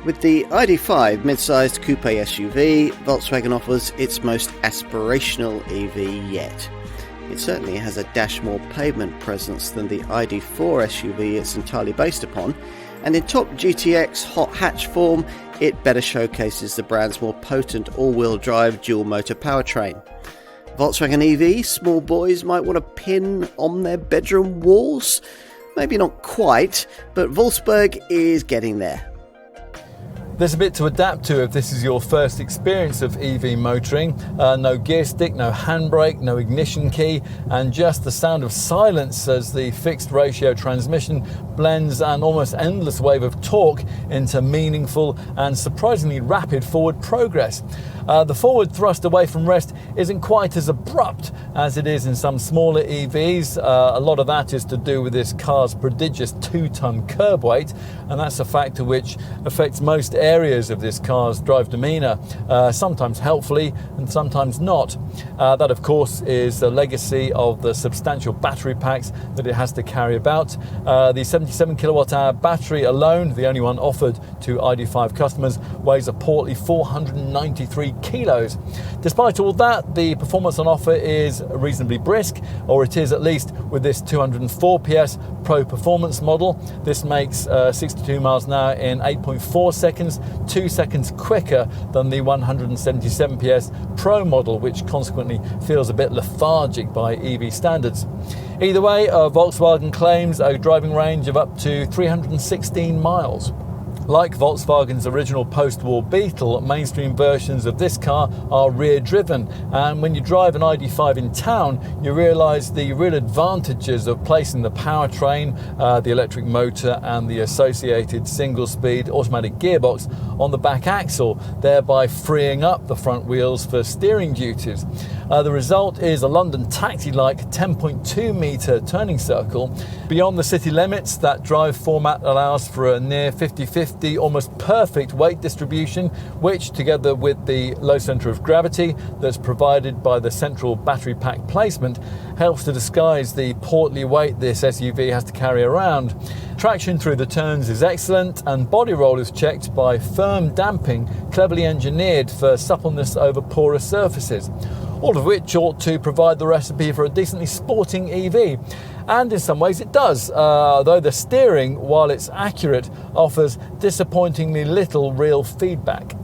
With the ID5 mid-sized coupe SUV, Volkswagen offers its most aspirational EV yet. It certainly has a dash more pavement presence than the ID4 SUV it's entirely based upon, and in top GTX hot hatch form, it better showcases the brand's more potent all-wheel drive dual-motor powertrain. Volkswagen EV small boys might want to pin on their bedroom walls? Maybe not quite, but Wolfsburg is getting there. There's a bit to adapt to if this is your first experience of EV motoring. No gear stick, no handbrake, no ignition key, and just the sound of silence as the fixed ratio transmission blends an almost endless wave of torque into meaningful and surprisingly rapid forward progress. The forward thrust away from rest isn't quite as abrupt as it is in some smaller EVs. A lot of that is to do with this car's prodigious 2-ton curb weight, and that's a factor which affects most areas of this car's drive demeanour, sometimes helpfully and sometimes not. That of course is the legacy of the substantial battery packs that it has to carry about. The 77 kilowatt hour battery alone, the only one offered to ID5 customers, weighs a portly 493 kilos. Despite all that, the performance on offer is reasonably brisk, or it is at least with this 204 PS Pro Performance model. This makes 62 miles an hour in 8.4 seconds, 2 seconds quicker than the 177 PS Pro model, which consequently feels a bit lethargic by EV standards. Either way, Volkswagen claims a driving range of up to 316 miles. Like Volkswagen's original post-war Beetle, mainstream versions of this car are rear-driven, and when you drive an ID5 in town, you realise the real advantages of placing the powertrain, the electric motor and the associated single-speed automatic gearbox on the back axle, thereby freeing up the front wheels for steering duties. The result is a London taxi-like 10.2 metre turning circle. Beyond the city limits, that drive format allows for a near 50-50 almost perfect weight distribution, which, together with the low centre of gravity that's provided by the central battery pack placement, helps to disguise the portly weight this SUV has to carry around. Traction through the turns is excellent, and body roll is checked by firm damping, cleverly engineered for suppleness over porous surfaces. All of which ought to provide the recipe for a decently sporting EV. And in some ways it does, though the steering, while it's accurate, offers disappointingly little real feedback.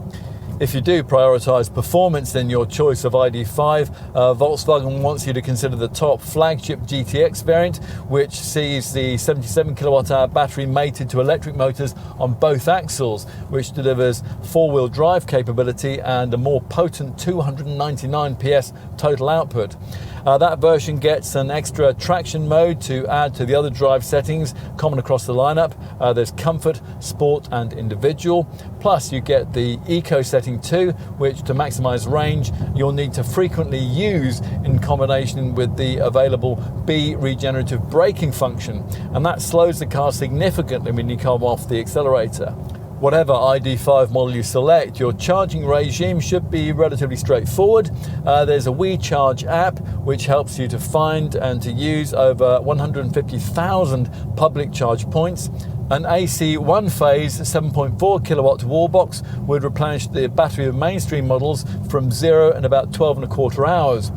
If you do prioritise performance in your choice of ID5, Volkswagen wants you to consider the top flagship GTX variant, which sees the 77 kilowatt hour battery mated to electric motors on both axles, which delivers four-wheel drive capability and a more potent 299 PS total output. That version gets an extra traction mode to add to the other drive settings common across the lineup. There's comfort, sport and individual. Plus you get the eco setting too, which to maximise range you'll need to frequently use in combination with the available B regenerative braking function, and that slows the car significantly when you come off the accelerator. Whatever ID5 model you select, your charging regime should be relatively straightforward. There's a WeCharge app which helps you to find and to use over 150,000 public charge points. An AC one-phase 7.4 kilowatt wall box would replenish the battery of mainstream models from zero in about 12.25 hours.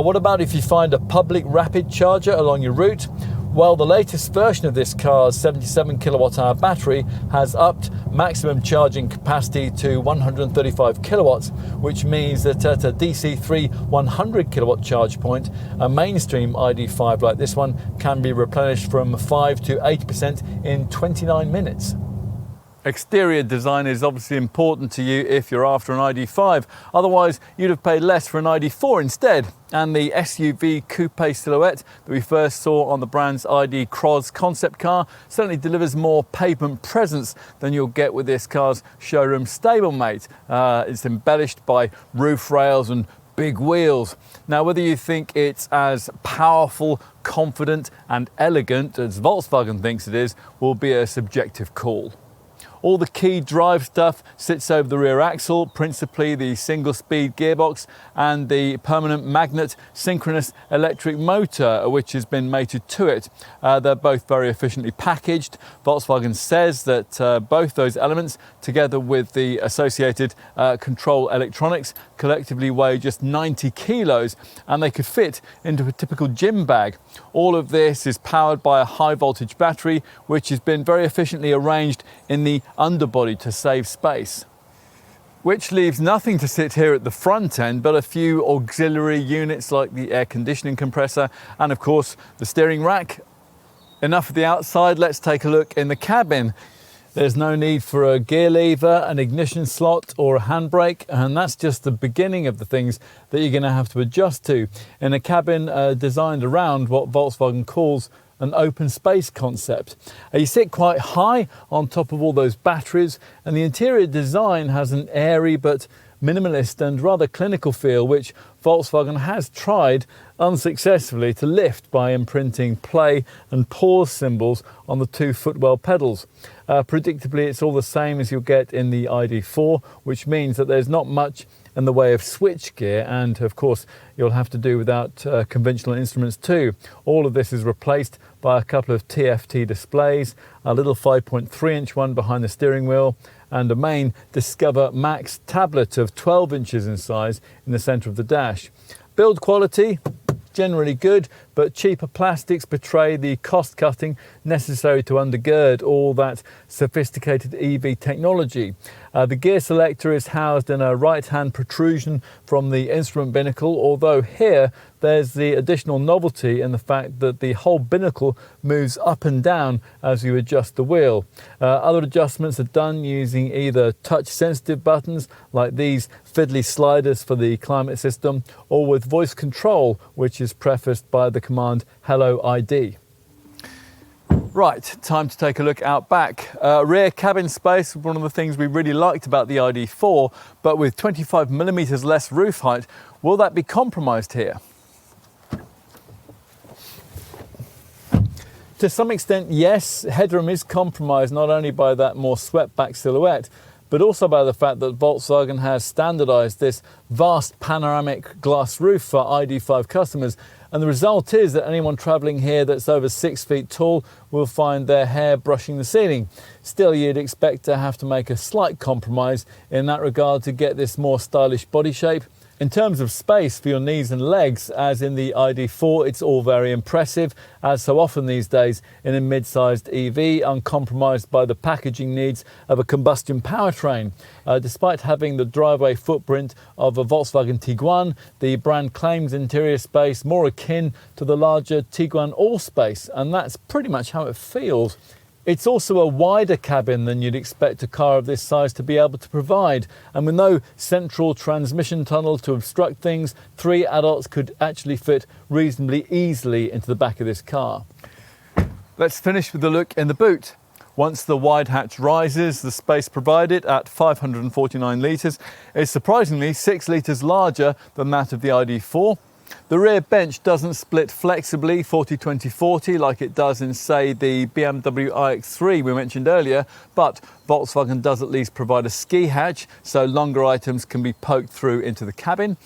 What about if you find a public rapid charger along your route? Well, the latest version of this car's 77 kilowatt hour battery has upped maximum charging capacity to 135 kilowatts, which means that at a DC3 100 kilowatt charge point, a mainstream ID5 like this one can be replenished from 5 to 80% in 29 minutes. Exterior design is obviously important to you if you're after an ID5, otherwise you'd have paid less for an ID4 instead. And the SUV coupe silhouette that we first saw on the brand's ID Cross concept car certainly delivers more pavement presence than you'll get with this car's showroom stablemate. It's embellished by roof rails and big wheels. Now, whether you think it's as powerful, confident and elegant as Volkswagen thinks it is will be a subjective call. All the key drive stuff sits over the rear axle, principally the single-speed gearbox and the permanent magnet synchronous electric motor, which has been mated to it. They're both very efficiently packaged. Volkswagen says that both those elements, together with the associated control electronics, collectively weigh just 90 kilos, and they could fit into a typical gym bag. All of this is powered by a high voltage battery, which has been very efficiently arranged in the underbody to save space. Which leaves nothing to sit here at the front end but a few auxiliary units like the air conditioning compressor and of course the steering rack. Enough of the outside, let's take a look in the cabin. There's no need for a gear lever, an ignition slot or a handbrake, and that's just the beginning of the things that you're going to have to adjust to in a cabin designed around what Volkswagen calls an open space concept. You sit quite high on top of all those batteries, and the interior design has an airy but minimalist and rather clinical feel, which Volkswagen has tried unsuccessfully to lift by imprinting play and pause symbols on the two footwell pedals. Predictably, it's all the same as you'll get in the ID4, which means that there's not much in the way of switchgear, and of course you'll have to do without conventional instruments too. All of this is replaced by a couple of TFT displays, a little 5.3-inch one behind the steering wheel, and a main Discover Max tablet of 12 inches in size in the centre of the dash. Build quality, generally good, but cheaper plastics betray the cost cutting necessary to undergird all that sophisticated EV technology. The gear selector is housed in a right-hand protrusion from the instrument binnacle, although here there's the additional novelty in the fact that the whole binnacle moves up and down as you adjust the wheel. Other adjustments are done using either touch-sensitive buttons like these fiddly sliders for the climate system, or with voice control, which is prefaced by the command Hello ID. Right, time to take a look out back. Rear cabin space was one of the things we really liked about the ID4, but with 25mm less roof height, will that be compromised here? To some extent, yes. Headroom is compromised not only by that more swept-back silhouette, but also by the fact that Volkswagen has standardized this vast panoramic glass roof for ID5 customers. And the result is that anyone traveling here that's over 6 feet tall will find their hair brushing the ceiling. Still, you'd expect to have to make a slight compromise in that regard to get this more stylish body shape. In terms of space for your knees and legs, as in the ID4, it's all very impressive, as so often these days in a mid-sized EV, uncompromised by the packaging needs of a combustion powertrain. Despite having the driveway footprint of a Volkswagen Tiguan, the brand claims interior space more akin to the larger Tiguan Allspace, and that's pretty much how it feels. It's also a wider cabin than you'd expect a car of this size to be able to provide, and with no central transmission tunnel to obstruct things, 3 adults could actually fit reasonably easily into the back of this car. Let's finish with a look in the boot. Once the wide hatch rises, the space provided at 549 litres is surprisingly 6 litres larger than that of the ID4. The rear bench doesn't split flexibly 40-20-40 like it does in, say, the BMW iX3 we mentioned earlier, but Volkswagen does at least provide a ski hatch so longer items can be poked through into the cabin.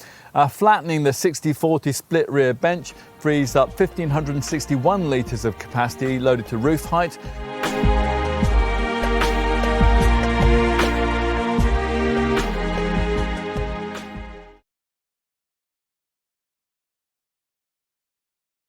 Flattening the 60-40 split rear bench frees up 1,561 litres of capacity loaded to roof height.